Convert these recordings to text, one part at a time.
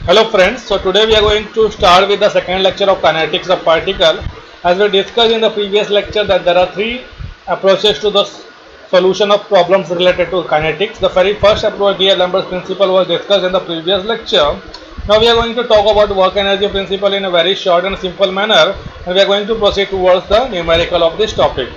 Hello friends, so today we are going to start with the second lecture of kinetics of particle. As we discussed in the previous lecture that there are three approaches to the solution of problems related to kinetics. The very first approach, D'Alembert's principle, was discussed in the previous lecture. Now we are going to talk about work energy principle in a very short and simple manner, and we are going to proceed towards the numerical of this topic.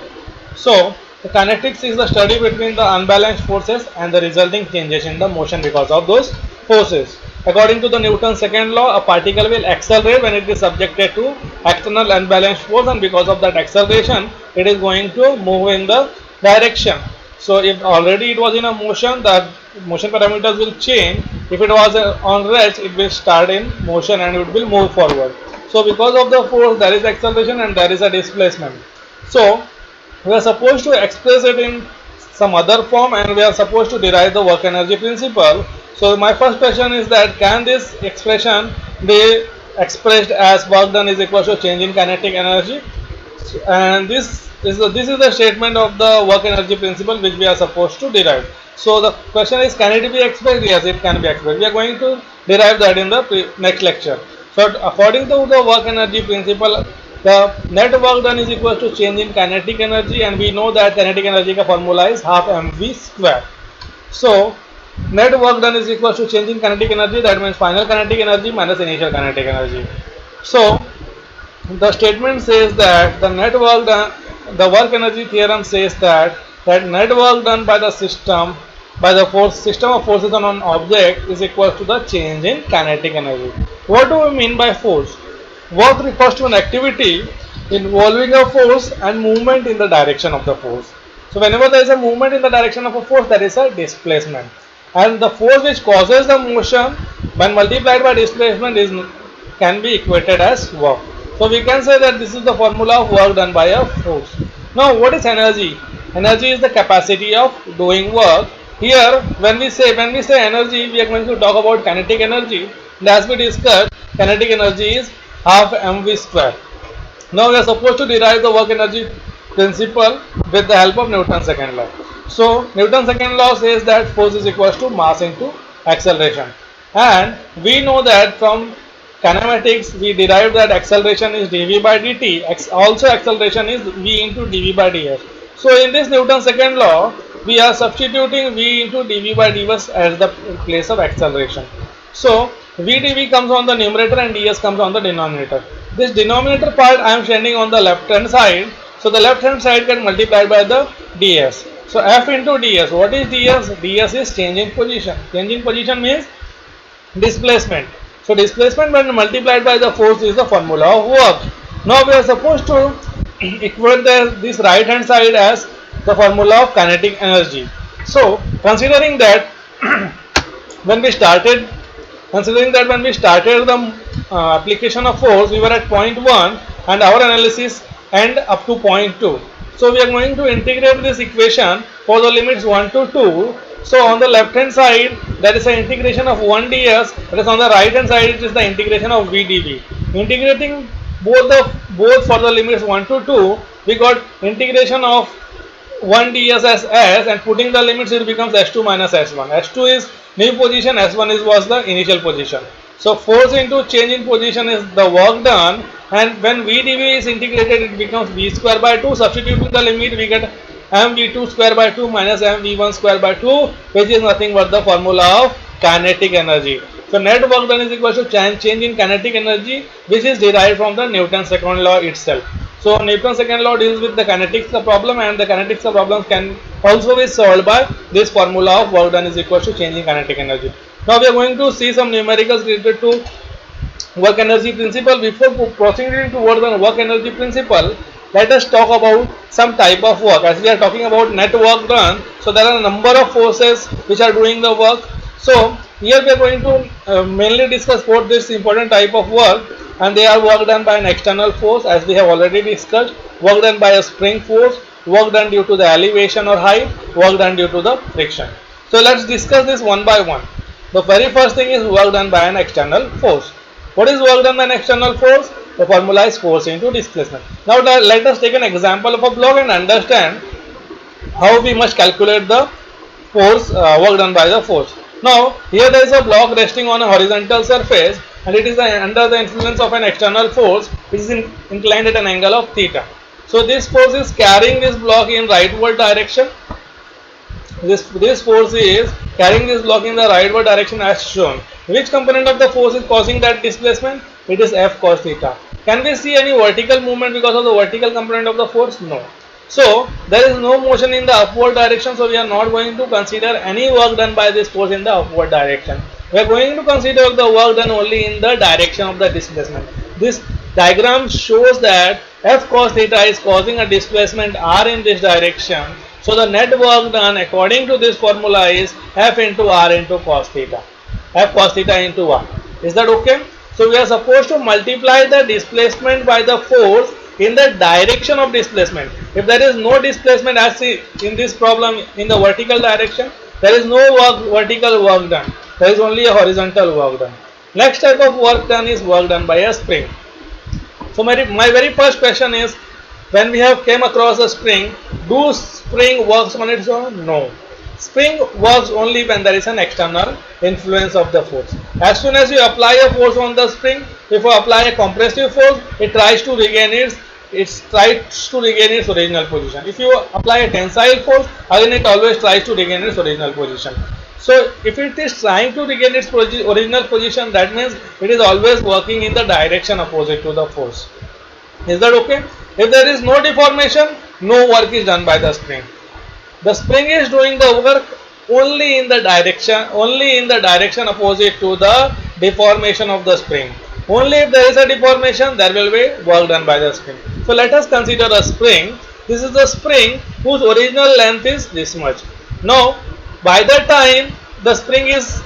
So, the kinetics is the study between the unbalanced forces and the resulting changes in the motion because of those forces. According to the Newton's second law, a particle will accelerate when it is subjected to external unbalanced force, and because of that acceleration, it is going to move in the direction. So, if already it was in a motion, the motion parameters will change. If it was on rest, it will start in motion and it will move forward. So, because of the force, there is acceleration and there is a displacement. So, we are supposed to express it in some other form and we are supposed to derive the work energy principle. So my first question is that can this expression be expressed as work done is equal to change in kinetic energy, and this is the statement of the work energy principle which we are supposed to derive. So the question is, can it be expressed? Yes, it can be expressed. We are going to derive that in the next lecture. So according to the work energy principle, the net work done is equal to change in kinetic energy, and we know that kinetic energy का formula is half mv square. So net work done is equal to change in kinetic energy, that means final kinetic energy minus initial kinetic energy. So the statement says that the work energy theorem says that net work done by the system by the system of forces on an object is equal to the change in kinetic energy. What do we mean by force? Work refers to an activity involving a force and movement in the direction of the force. So whenever there is a movement in the direction of a force, there is a displacement, and the force which causes the motion when multiplied by displacement is can be equated as work. So we can say that this is the formula of work done by a force. Now what is energy? Energy is the capacity of doing work. Here when we say energy, we are going to talk about kinetic energy. And as we discussed, kinetic energy is half mv square. Now we are supposed to derive the work energy principle with the help of Newton's second law. So Newton's second law says that force is equal to mass into acceleration, and we know that from kinematics we derived that acceleration is dv by dt. Also acceleration is v into dv by ds. So in this Newton's second law, we are substituting v into dv by ds as the place of acceleration. So v dv comes on the numerator and ds comes on the denominator. This denominator part I am standing on the left hand side. So the left hand side get multiplied by the ds. So f into ds. What is ds? ds is change in position. Change in position means displacement. So displacement when multiplied by the force is the formula of work. Now we are supposed to equate this right hand side as the formula of kinetic energy. So considering that when we started the application of force, we were at point 1 and our analysis end up to point 2. So we are going to integrate this equation for the limits 1 to 2. So on the left hand side there is an integration of 1 ds, whereas on the right hand side it is the integration of v dv. Integrating both for the limits 1 to 2, we got integration of 1 ds as s, and putting the limits it becomes s2 minus s1. s2 is new position, s1 was the initial position. So force into change in position is the work done, and when v dv is integrated it becomes v square by 2. Substituting the limit we get mv2 square by 2 minus mv1 square by 2, which is nothing but the formula of kinetic energy. So net work done is equal to change in kinetic energy, which is derived from the Newton's second law itself. So Newton's second law deals with the kinetics of problem, and the kinetics of problems can also be solved by this formula of work done is equal to change in kinetic energy. Now we are going to see some numericals related to work energy principle. Before proceeding towards the work energy principle, let us talk about some type of work. As we are talking about net work done, so there are a number of forces which are doing the work. So here we are going to mainly discuss both this important type of work, and they are work done by an external force, as we have already discussed, work done by a spring force, work done due to the elevation or height, work done due to the friction. So let's discuss this one by one. The very first thing is work done by an external force. What is work done by an external force? The formula is force into displacement. Now let us take an example of a block and understand how we must calculate the force work done by the force. Now here there is a block resting on a horizontal surface and it is under the influence of an external force which is inclined at an angle of theta. So this force is carrying this block in rightward direction. This force is carrying this block in the rightward direction as shown. Which component of the force is causing that displacement? It is F cos theta. Can we see any vertical movement because of the vertical component of the force? No. So there is no motion in the upward direction, so we are not going to consider any work done by this force in the upward direction. We are going to consider the work done only in the direction of the displacement. This diagram shows that F cos theta is causing a displacement R in this direction. So the net work done according to this formula is F into R into cos theta. F cos theta into R. Is that okay? So we are supposed to multiply the displacement by the force in the direction of displacement. If there is no displacement as in this problem in the vertical direction, there is no vertical work done. There is only a horizontal work done. Next type of work done is work done by a spring. So my very first question is, when we have came across a spring, do spring works on its own? No. Spring works only when there is an external influence of the force. As soon as you apply a force on the spring, if you apply a compressive force, it tries to regain its original position. If you apply a tensile force, again it always tries to regain its original position. So if it is trying to regain its original position, that means it is always working in the direction opposite to the force. Is that okay? If there is no deformation, no work is done by the spring. The spring is doing the work only in the direction opposite to the deformation of the spring. Only if there is a deformation, there will be work done by the spring. So let us consider a spring. This is the spring whose original length is this much. Now by the time the spring is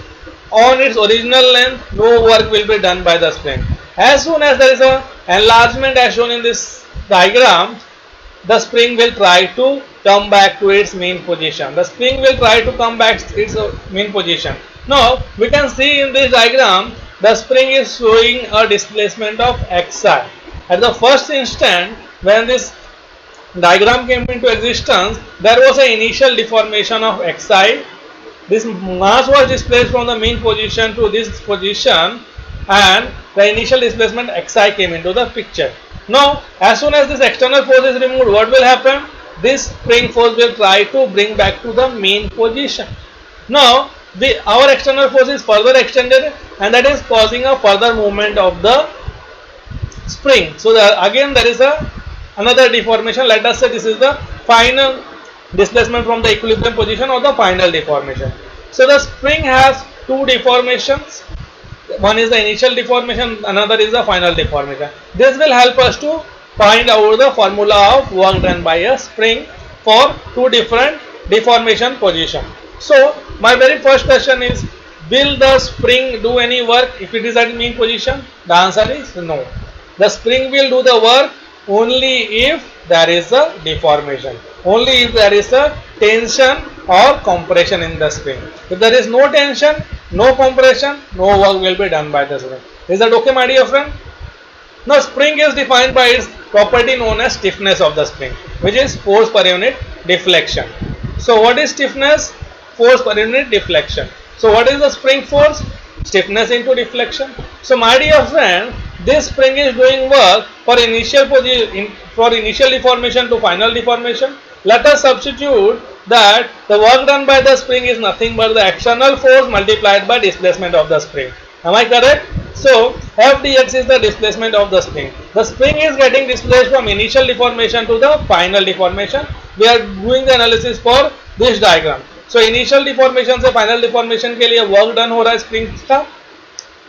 on its original length, no work will be done by the spring. As soon as there is a enlargement as shown in this diagram, the spring will try to come back to its mean position. The spring will try to come back to its mean position. Now we can see in this diagram the spring is showing a displacement of xi. At the first instant when this diagram came into existence, there was an initial deformation of xi. This mass was displaced from the mean position to this position and the initial displacement xi came into the picture. Now as soon as this external force is removed, what will happen? This spring force will try to bring back to the mean position. Now our external force is further extended and that is causing a further movement of the spring. So again there is another deformation. Let us say this is the final displacement from the equilibrium position or the final deformation. So the spring has two deformations. One is the initial deformation, another is the final deformation. This will help us to find out the formula of work done by a spring for two different deformation position. So my very first question is, will the spring do any work if it is at mean position? The answer is no. The spring will do the work only if there is a deformation, only if there is a tension or compression in the spring. If there is no tension, no compression, no work will be done by the spring. Is that okay, my dear friend? Now spring is defined by its property known as stiffness of the spring, which is force per unit deflection. So what is stiffness? Force per unit deflection. So what is the spring force? Stiffness into deflection. So my dear friend, this spring is doing work for initial deformation to final deformation. Let us substitute that the work done by the spring is nothing but the external force multiplied by displacement of the spring. Am I correct? So F dx is the displacement of the spring. The spring is getting displaced from initial deformation to the final deformation. We are doing the analysis for this diagram. So initial deformation से final deformation के लिए work done हो रहा है spring का,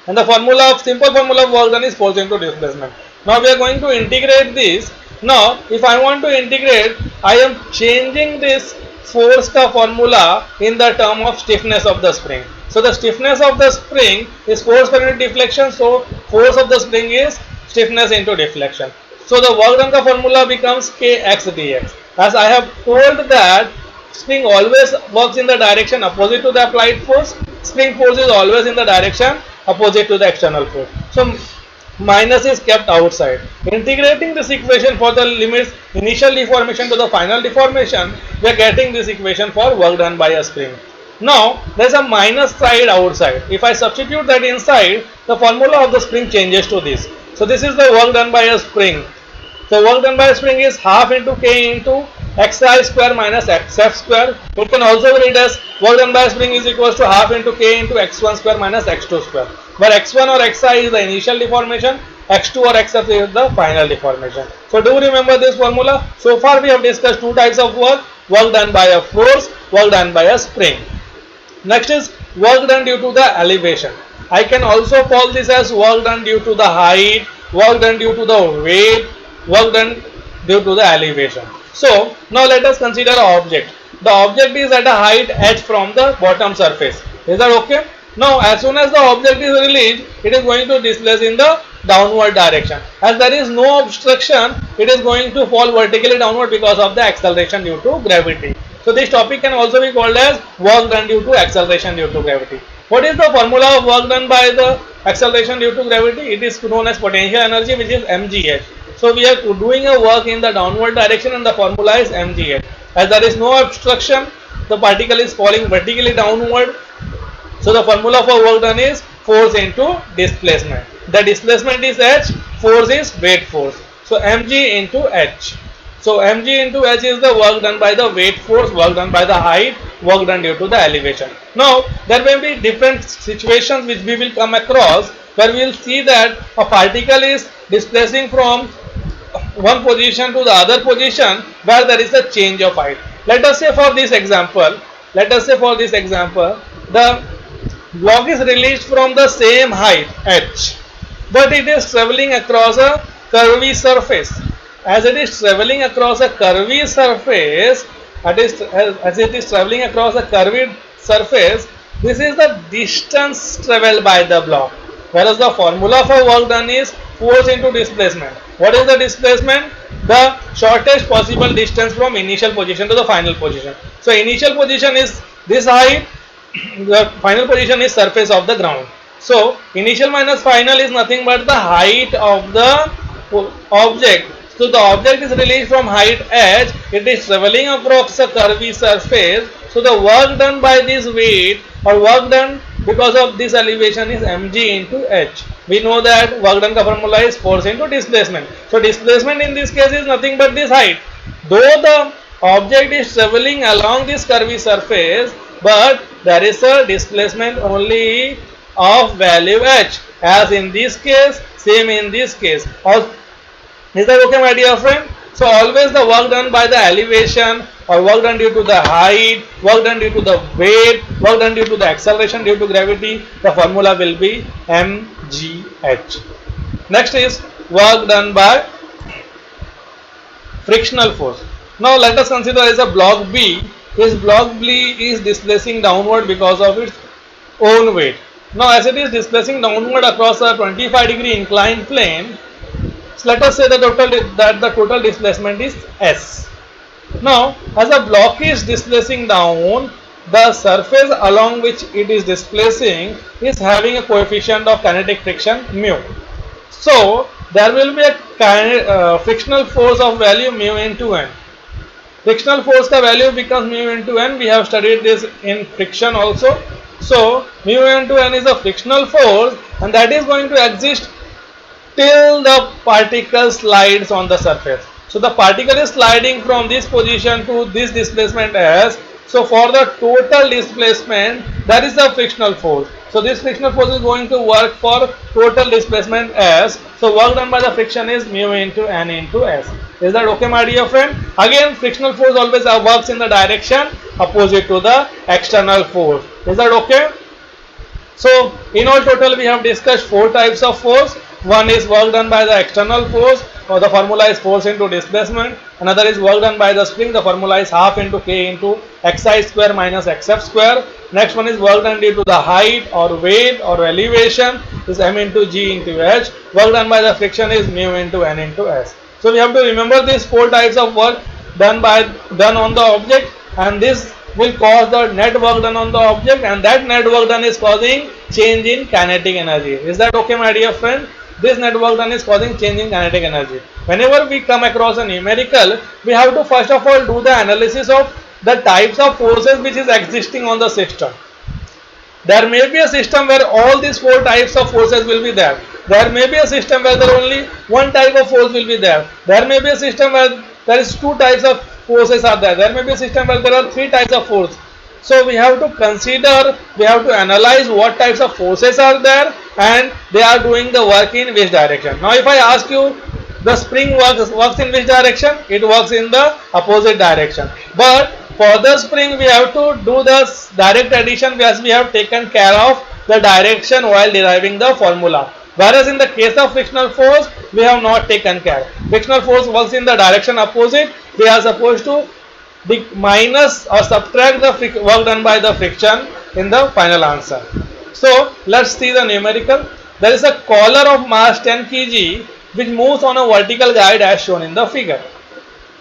and the simple formula of work done is force into displacement. Now we are going to integrate this. Now if I want to integrate, I am changing this force का formula in the term of stiffness of the spring. So the stiffness of the spring is force per unit deflection. So force of the spring is stiffness into deflection. So the work done का formula becomes kx dx. As I have told that spring always works in the direction opposite to the applied force. Spring force is always in the direction opposite to the external force. So minus is kept outside. Integrating this equation for the limits initial deformation to the final deformation, we are getting this equation for work done by a spring. Now there is a minus side outside. If I substitute that inside, the formula of the spring changes to this. So this is the work done by a spring. So work done by a spring is half into K into xi square minus xf square. It can also be written as work done by a spring is equals to half into K into x1 square minus x2 square. Where x1 or xi is the initial deformation, x2 or xf is the final deformation. So do remember this formula. So far we have discussed two types of work done by a force, work done by a spring. Next is work done due to the elevation. I can also call this as work done due to the height, work done due to the weight, work done due to the elevation. So now let us consider an object. The object is at a height h from the bottom surface. Is that okay? Now as soon as the object is released, it is going to displace in the downward direction. As there is no obstruction, it is going to fall vertically downward because of the acceleration due to gravity. So this topic can also be called as work done due to acceleration due to gravity. What is the formula of work done by the acceleration due to gravity? It is known as potential energy, which is mgh. So we are doing a work in the downward direction and the formula is mgh. As there is no obstruction, the particle is falling vertically downward. So the formula for work done is force into displacement. The displacement is h, force is weight force. So mg into h. So mg into h is the work done by the weight force, work done by the height, work done due to the elevation. Now there may be different situations which we will come across where we will see that a particle is displacing from one position to the other position where there is a change of height. Let us say for this example, the block is released from the same height h, but it is traveling across a curvy surface. As it is traveling across a curvy surface, this is the distance traveled by the block. Whereas the formula for work done is force into displacement. What is the displacement? The shortest possible distance from initial position to the final position. So initial position is this height, the final position is surface of the ground. So initial minus final is nothing but the height of the object. So the object is released from height h, it is traveling across a curvy surface. So the work done by this weight or work done because of this elevation is mg into h. We know that work done ka formula is force into displacement. So displacement in this case is nothing but this height. Though the object is traveling along this curvy surface, but there is a displacement only of value h, as in this case, same in this case. Is that okay, my dear friend? So always the work done by the elevation or work done due to the height, work done due to the weight, work done due to the acceleration due to gravity, the formula will be mgh. Next is work done by frictional force. Now let us consider as a block B. This block B is displacing downward because of its own weight. Now as it is displacing downward across a 25-degree inclined plane, so let us say the total displacement is s. Now as a block is displacing down, the surface along which it is displacing is having a coefficient of kinetic friction mu. So there will be a frictional force of value mu into n. Frictional force ka value becomes mu into n. We have studied this in friction also. So mu into n is a frictional force and that is going to exist till the particle slides on the surface. So the particle is sliding from this position to this displacement s. So for the total displacement, there is a frictional force. So this frictional force is going to work for total displacement s. So work done by the friction is mu into n into s. Is that okay, my dear friend? Again, frictional force always works in the direction opposite to the external force. Is that okay? So in all total we have discussed four types of force. One is work done by the external force, or the formula is force into displacement. Another is work done by the spring, the formula is half into K into xi square minus xf square. Next one is work done due to the height or weight or elevation, is m into g into h. Work done by the friction is mu into n into s. So we have to remember these four types of work done on the object, and this will cause the net work done on the object, and that net work done is causing change in kinetic energy. Is that okay, my dear friend? This net work done is causing change in kinetic energy. Whenever we come across a numerical, we have to first of all do the analysis of the types of forces which is existing on the system. There may be a system where all these four types of forces will be there. There may be a system where there only one type of force will be there. There may be a system where there is two types of forces are there. There may be a system where there are three types of force. So we have to consider, we have to analyze what types of forces are there and they are doing the work in which direction. Now if I ask you, the spring works in which direction? It works in the opposite direction. But for the spring we have to do the direct addition as we have taken care of the direction while deriving the formula. Whereas in the case of frictional force, we have not taken care. Frictional force works in the direction opposite. We are supposed to minus or subtract the work done by the friction in the final answer. So let's see the numerical. There is a collar of mass 10 kg which moves on a vertical guide as shown in the figure.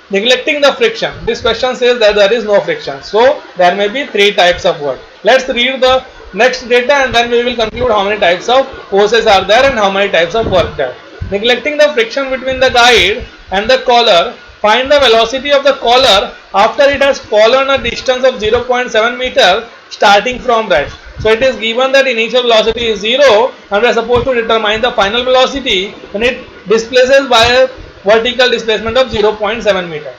Neglecting the friction, this question says that there is no friction, so there may be three types of work. Let's read the next data and then we will conclude how many types of forces are there and how many types of work there. Neglecting the friction between the guide and the collar, find the velocity of the collar after it has fallen a distance of 0.7 meter starting from rest. So it is given that initial velocity is 0 and we are supposed to determine the final velocity when it displaces by a vertical displacement of 0.7 meter.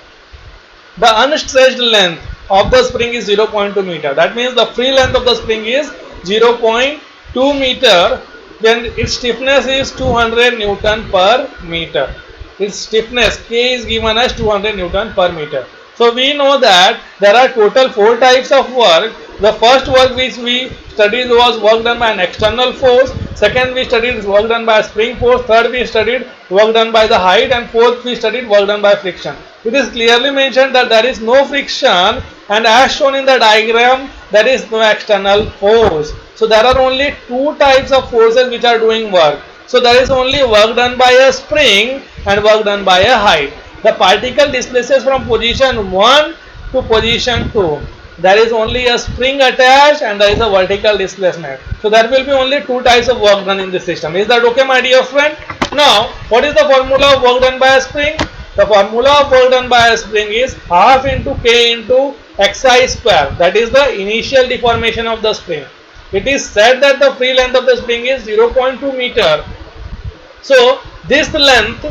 The unstretched length of the spring is 0.2 meter. That means the free length of the spring is 0.2 meter when its stiffness is 200 Newton per meter. Its stiffness K is given as 200 Newton per meter. So we know that there are total four types of work. The first work which we studied was work done by an external force. Second we studied work done by a spring force. Third we studied work done by the height. And fourth we studied work done by friction. It is clearly mentioned that there is no friction and as shown in the diagram there is no external force. So there are only two types of forces which are doing work. So there is only work done by a spring and work done by a height. The particle displaces from position 1 to position 2. There is only a spring attached and there is a vertical displacement. So there will be only two types of work done in this system. Is that okay, my dear friend? Now, what is the formula of work done by a spring? The formula of work done by a spring is half into K into xi square. That is the initial deformation of the spring. It is said that the free length of the spring is 0.2 meter. So this length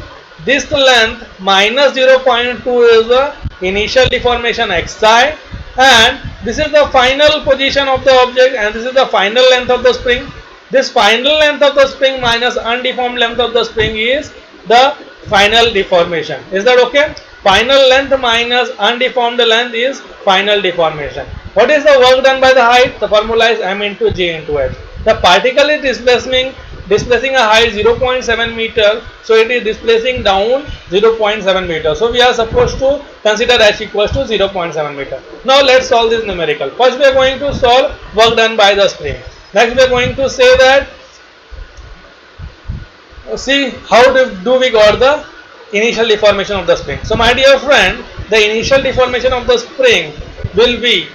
minus 0.2 is the initial deformation xi and this is the final position of the object and this is the final length of the spring. This final length of the spring minus undeformed length of the spring is the final deformation. Is that okay? Final length minus undeformed length is final deformation. What is the work done by the height? The formula is m into j into h. The particle is displacing a height 0.7 meter, so it is displacing down 0.7 meter. So we are supposed to consider h equals to 0.7 meter. Now let's solve this numerical. First we are going to solve work done by the spring. Next we are going to say that, see how do we got the initial deformation of the spring. So my dear friend, the initial deformation of the spring will be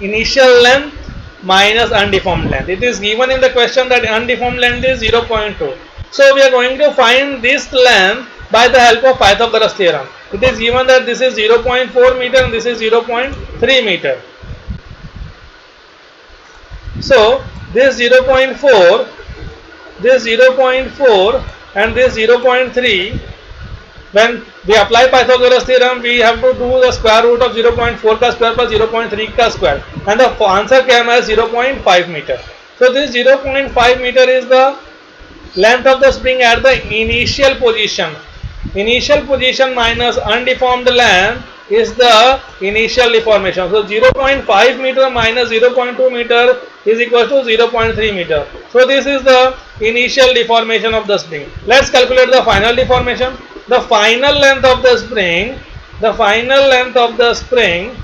initial length minus undeformed length. It is given in the question that undeformed length is 0.2. So we are going to find this length by the help of Pythagoras theorem. It is given that this is 0.4 meter and this is 0.3 meter. So this 0.4, this 0.4 and this 0.3, when we apply Pythagoras theorem, we have to do the square root of 0.4 ka square plus 0.3 ka square and the answer came as 0.5 meter. So this 0.5 meter is the length of the spring at the initial position. Initial position minus undeformed length is the initial deformation. So 0.5 meter minus 0.2 meter is equal to 0.3 meter. So this is the initial deformation of the spring. Let's calculate the final deformation. The final length of the spring,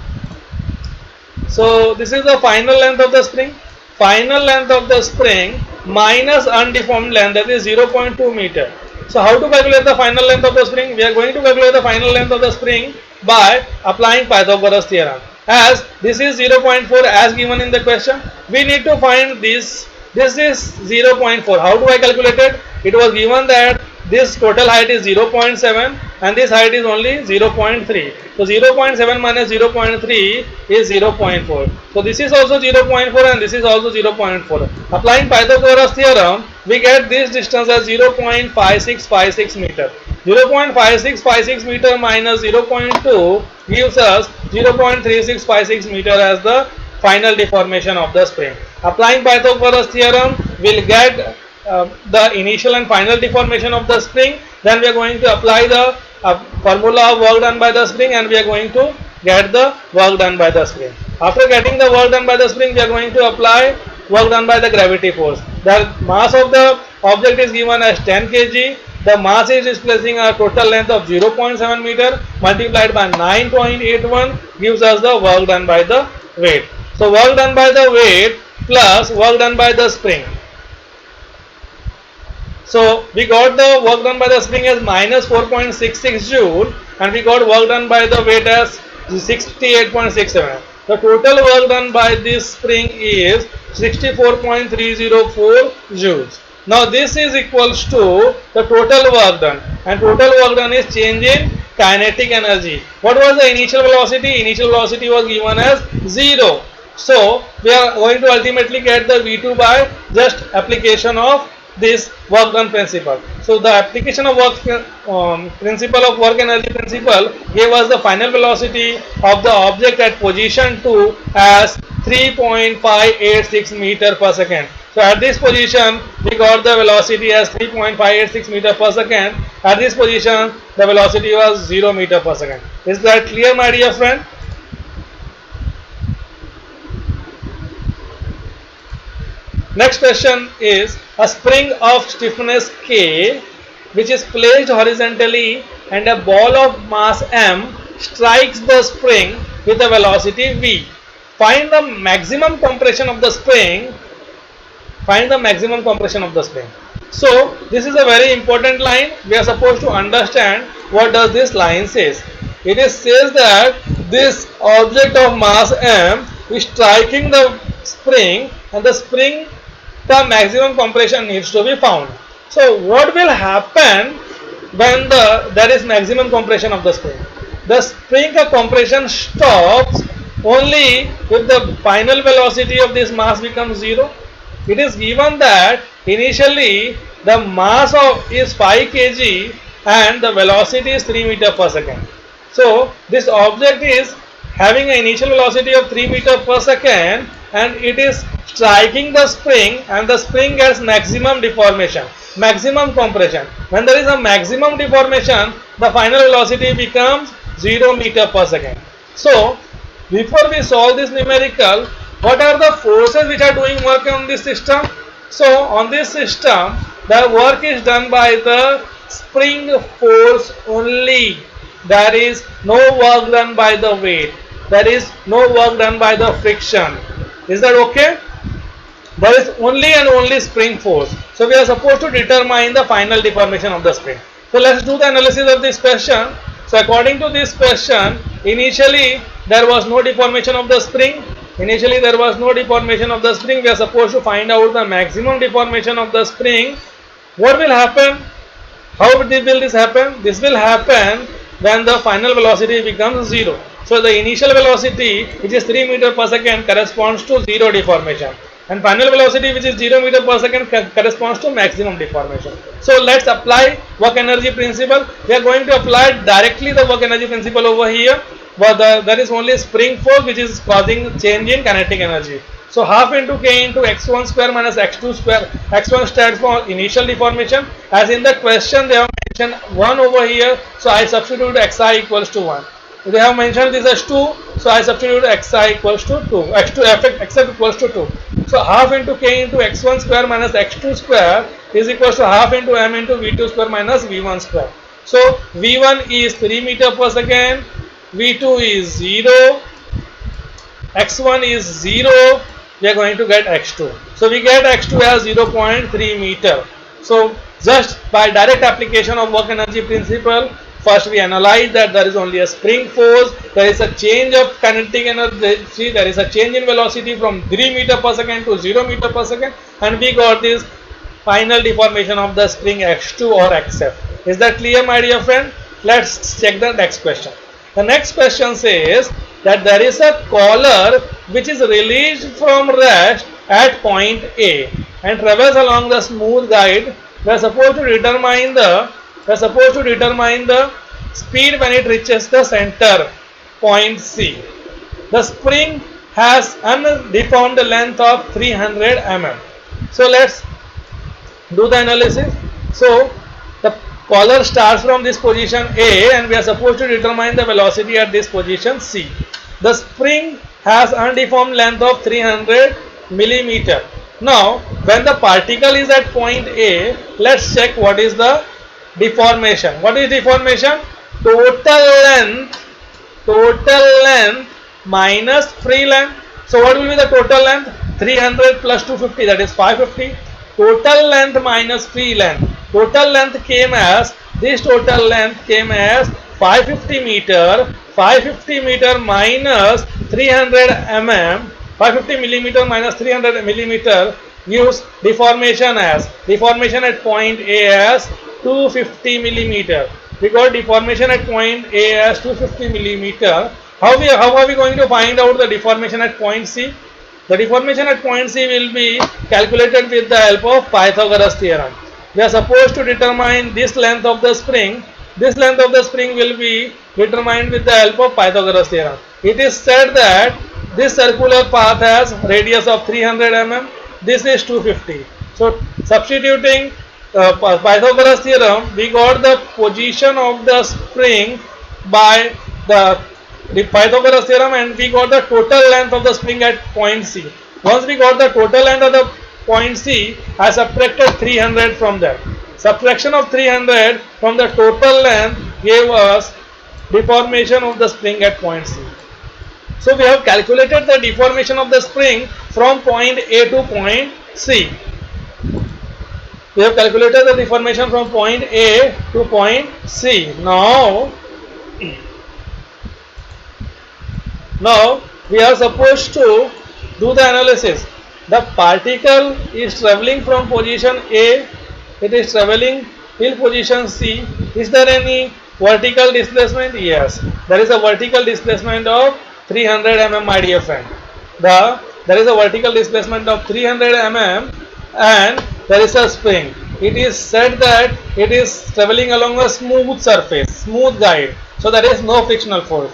so this is the final length of the spring. Final length of the spring minus undeformed length, that is 0.2 meter. So how to calculate the final length of the spring? We are going to calculate the final length of the spring by applying Pythagoras theorem. As this is 0.4 as given in the question, we need to find this. This is 0.4. How do I calculate it? It was given that this total height is 0.7 and this height is only 0.3. So 0.7 minus 0.3 is 0.4. So this is also 0.4 and this is also 0.4. Applying Pythagoras theorem, we get this distance as 0.5656 meter. 0.5656 meter minus 0.2 gives us 0.3656 meter as the final deformation of the spring. Applying Pythagoras theorem, we'll get the initial and final deformation of the spring. Then we are going to apply the formula of work done by the spring, and we are going to get the work done by the spring. After getting the work done by the spring, we are going to apply work done by the gravity force. The mass of the object is given as 10 kg. The mass is displacing a total length of 0.7 meter multiplied by 9.81 gives us the work done by the weight. So work done by the weight plus work done by the spring. So we got the work done by the spring as minus 4.66 joule, and we got work done by the weight as 68.67. The total work done by this spring is 64.304 joules. Now this is equals to the total work done, and total work done is change in kinetic energy. What was the initial velocity? Initial velocity was given as 0. So we are going to ultimately get the V2 by just application of this work done principle. So the application of work principle of work energy principle gave us the final velocity of the object at position 2 as 3.586 meter per second. So at this position we got the velocity as 3.586 meter per second. At this position the velocity was 0 meter per second. Is that clear, my dear friend? Next question is, a spring of stiffness K which is placed horizontally and a ball of mass M strikes the spring with a velocity V. Find the maximum compression of the spring. Find the maximum compression of the spring. So this is a very important line. We are supposed to understand what does this line says. It is says that this object of mass M is striking the spring, and the spring, the maximum compression needs to be found. So what will happen when there is maximum compression of the spring? The spring compression stops only if the final velocity of this mass becomes 0. It is given that initially the mass is 5 kg and the velocity is 3 meter per second. So this object is having an initial velocity of 3 meter per second, and it is striking the spring, and the spring gets maximum deformation, maximum compression. When there is a maximum deformation, the final velocity becomes 0 meter per second. So before we solve this numerical, what are the forces which are doing work on this system? So on this system the work is done by the spring force only. There is no work done by the weight. There is no work done by the friction. Is that okay? There is only and only spring force. So we are supposed to determine the final deformation of the spring. So let's do the analysis of this question. So according to this question, initially there was no deformation of the spring. Initially there was no deformation of the spring. We are supposed to find out the maximum deformation of the spring. What will happen? How will this happen? This will happen when the final velocity becomes 0. So the initial velocity, which is 3 meter per second, corresponds to 0 deformation, and final velocity, which is 0 meter per second, corresponds to maximum deformation. So let's apply work energy principle. We are going to apply directly the work energy principle over here, but there is only spring force which is causing change in kinetic energy. So half into k into x1 square minus x2 square. x1 stands for initial deformation. As in the question they have mentioned 1 over here, so I substitute xi equals to 1. They have mentioned this as 2, so I substitute xi equals to 2, x2 xf equals to 2. So half into k into x1 square minus x2 square is equals to half into m into v2 square minus v1 square. So v1 is 3 meter per second, v2 is 0, x1 is 0, we are going to get x2. So we get x2 as 0.3 meter. So just by direct application of work energy principle, first we analyze that there is only a spring force, there is a change of kinetic energy, there is a change in velocity from 3 meter per second to 0 meter per second, and we got this final deformation of the spring x2 or xf. Is that clear, my dear friend? Let's check the next question. The next question says that there is a collar which is released from rest at point A and travels along the smooth guide. We are supposed to determine the speed when it reaches the center point C. The spring has undeformed length of 300 mm. So let's do the analysis. So the collar starts from this position A and we are supposed to determine the velocity at this position C. The spring has undeformed length of 300 millimeter. Now when the particle is at point A, let's check what is the deformation. What is deformation? Total length minus free length. So what will be the total length? 300 plus 250, that is 550. Total length minus free length. Total length came as 550 meter. 550 meter minus 300 mm. 550 millimeter minus 300 millimeter gives deformation at point A as 250 millimeter. We got deformation at point A as 250 millimeter. How are we going to find out the deformation at point C? The deformation at point C will be calculated with the help of Pythagoras theorem. We are supposed to determine this length of the spring. This length of the spring will be determined with the help of Pythagoras theorem. It is said that this circular path has radius of 300 mm. This is 250. So substituting Pythagoras theorem, we got the position of the spring by the Pythagoras theorem and we got the total length of the spring at point C. Once we got the total length of the point C, I subtracted 300 from that. Subtraction of 300 from the total length gave us deformation of the spring at point C. So we have calculated the deformation of the spring from point A to point C. We have calculated the deformation from point A to point C. Now we are supposed to do the analysis. The particle is traveling from position A, it is traveling till position C. Is there any vertical displacement? Yes, there is a vertical displacement of 300 mm, my dear friend. There is a vertical displacement of 300 mm and there is a spring. It is said that it is traveling along a smooth surface, smooth guide. So there is no frictional force.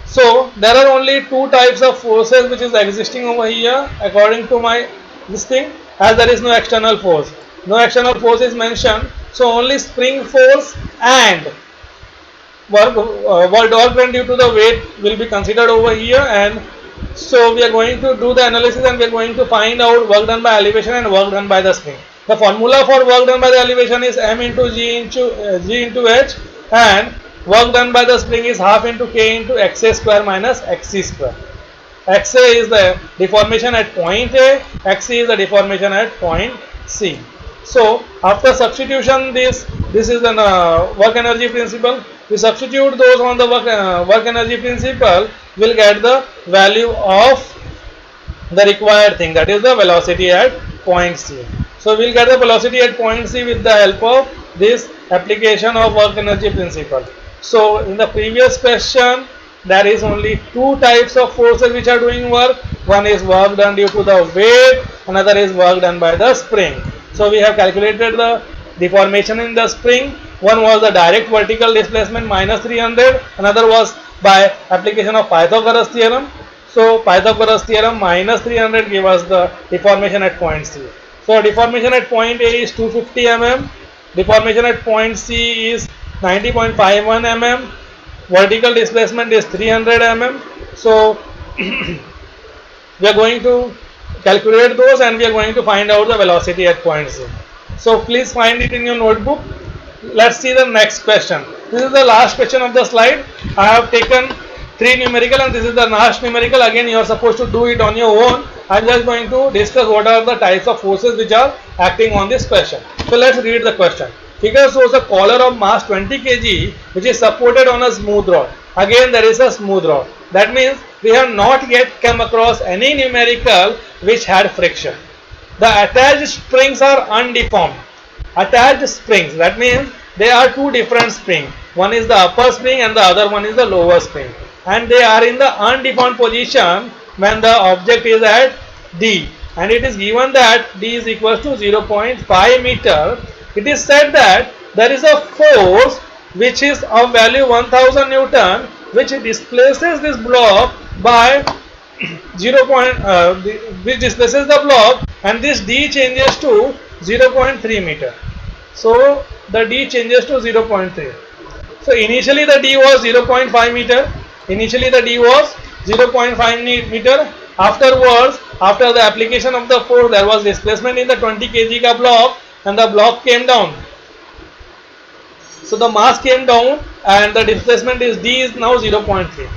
So there are only two types of forces which is existing over here according to my this thing, as there is no external force. No external force is mentioned. So only spring force and work done due to the weight will be considered over here, and so we are going to do the analysis and we are going to find out work done by elevation and work done by the spring. The formula for work done by the elevation is m into g into h, and work done by the spring is half into k into xa square minus xc square. Xa is the deformation at point A, xc is the deformation at point C. So after substitution, this is the work energy principle. We substitute those on the work energy principle, will get the value of the required thing, that is the velocity at point C. So we will get the velocity at point C with the help of this application of work energy principle. So in the previous question, there is only two types of forces which are doing work. One is work done due to the weight, another is work done by the spring. So we have calculated the deformation in the spring. One was the direct vertical displacement minus 300, another was by application of Pythagoras theorem. So Pythagoras theorem minus 300 gave us the deformation at point C. So deformation at point A is 250 mm, deformation at point C is 90.51 mm, vertical displacement is 300 mm. So we are going to calculate those and we are going to find out the velocity at point C. So please find it in your notebook. Let's see the next question. This is the last question of the slide. I have taken 3 numerical and this is the last numerical. Again, you are supposed to do it on your own. I am just going to discuss what are the types of forces which are acting on this question. So let's read the question. Figure shows a collar of mass 20 kg which is supported on a smooth rod. Again, there is a smooth rod. That means we have not yet come across any numerical which had friction. The attached springs are undeformed. Attached springs, that means they are two different springs. One is the upper spring and the other one is the lower spring, and they are in the undeformed position when the object is at D, and it is given that D is equal to 0.5 meter. It is said that there is a force which is of value 1000 Newton, which displaces this block by 0. Which displaces the block, and this D changes to 0.3 meter. So the D changes to 0.3. So initially the D was 0.5 meter. Initially the D was 0.5 meter. Afterwards, after the application of the force, there was displacement in the 20 kg ka block, and the block came down. So the mass came down, and the displacement is D is now 0.3.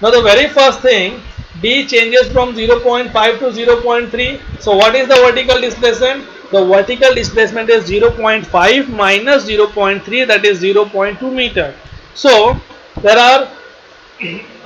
Now the very first thing, D changes from 0.5 to 0.3. So what is the vertical displacement? The vertical displacement is 0.5 minus 0.3, that is 0.2 meter. So there are,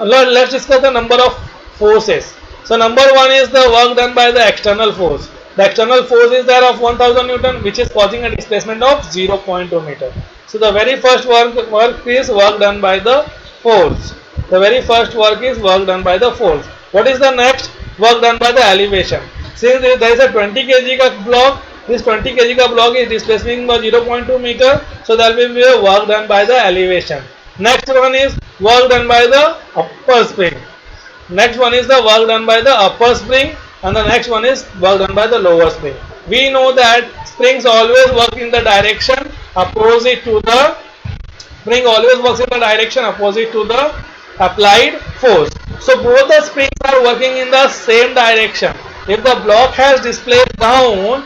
let's discuss the number of forces. So number one is the work done by the external force. The external force is there of 1000 Newton, which is causing a displacement of 0.2 meter. So the very first work is work done by the force. The very first work is work done by the force. What is the next? Work done by the elevation. Since there is a 20 kg block, this 20 kg block is displacing by 0.2 meter, so there will be a work done by the elevation. Next one is work done by the upper spring. Next one is the work done by the upper spring, and the next one is work done by the lower spring. We know that springs always work in the direction opposite to the applied force. So both the springs are working in the same direction. If the block has displaced down,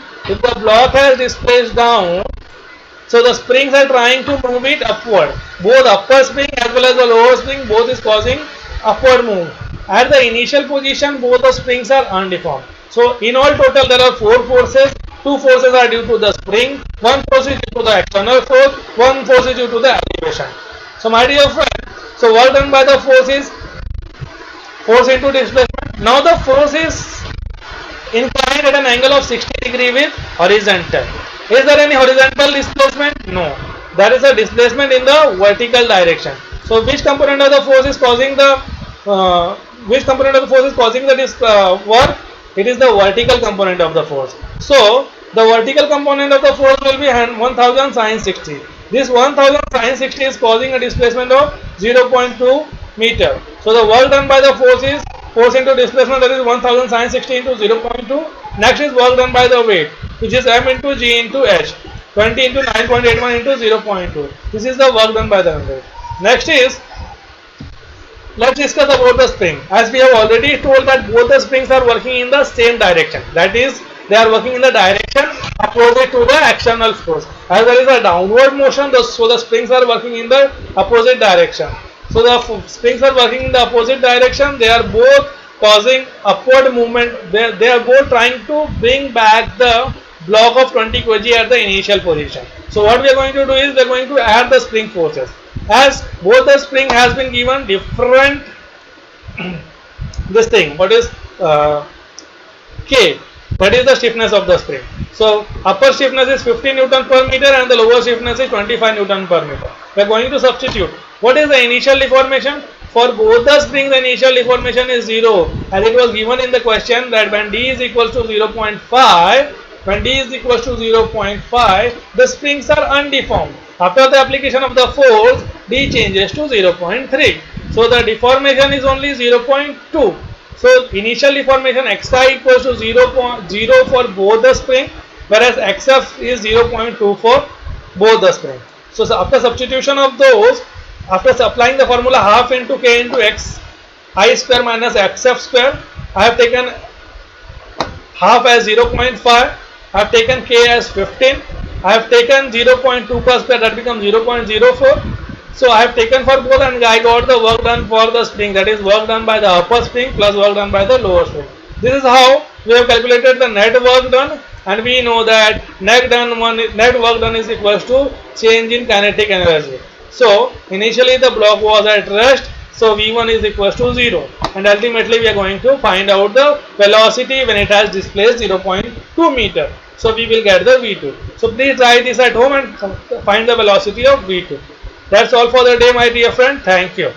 so the springs are trying to move it upward. Both upper spring as well as the lower spring, both is causing upward move. At the initial position, both the springs are undeformed. So in all total there are 4 forces. 2 forces are due to the spring, 1 force is due to the external force, 1 force is due to the elevation. So my dear friend, so work done by the force is force into displacement. Now the force is inclined at an angle of 60 degree with horizontal. Is there any horizontal displacement? No. There is a displacement in the vertical direction. So which component of the force is causing the work? It is the vertical component of the force. So the vertical component of the force will be 1000 sin 60. This 1000 sin 60 is causing a displacement of 0.2 meter. So the work done by the force is force into displacement, that is 1000 sin 60 into 0.2. Next is work done by the weight, which is m into g into h, 20 into 9.81 into 0.2. This is the work done by the weight. Next is, let's discuss about the spring. As we have already told that both the springs are working in the same direction, that is they are working in the direction opposite to the external force. As there is a downward motion, so the springs are working in the opposite direction. So the springs are working in the opposite direction. They are both causing upward movement. They are both trying to bring back the block of 20 kg at the initial position. So what we are going to do is we are going to add the spring forces. As both the spring has been given different this thing, what is K, that is the stiffness of the spring. So upper stiffness is 50 Newton per meter and the lower stiffness is 25 Newton per meter. We are going to substitute. What is the initial deformation? For both the springs, the initial deformation is 0, as it was given in the question that when D is equal to 0.5, the springs are undeformed. After the application of the force, D changes to 0.3. So the deformation is only 0.2. So initial deformation xi equals to 0.0 for both the spring, whereas xf is 0.2 for both the spring. So after substitution of those, after applying the formula half into k into x I square minus xf square, I have taken half as 0.5, I have taken k as 15, I have taken 0.2 per square, that becomes 0.04. So I have taken for both and I got the work done for the spring, that is work done by the upper spring plus work done by the lower spring. This is how we have calculated the net work done, and we know that net work done is equals to change in kinetic energy. So initially the block was at rest, so V1 is equals to 0, and ultimately we are going to find out the velocity when it has displaced 0.2 meter. So we will get the V2. So please try this at home and find the velocity of V2. That's all for the day, my dear friend. Thank you.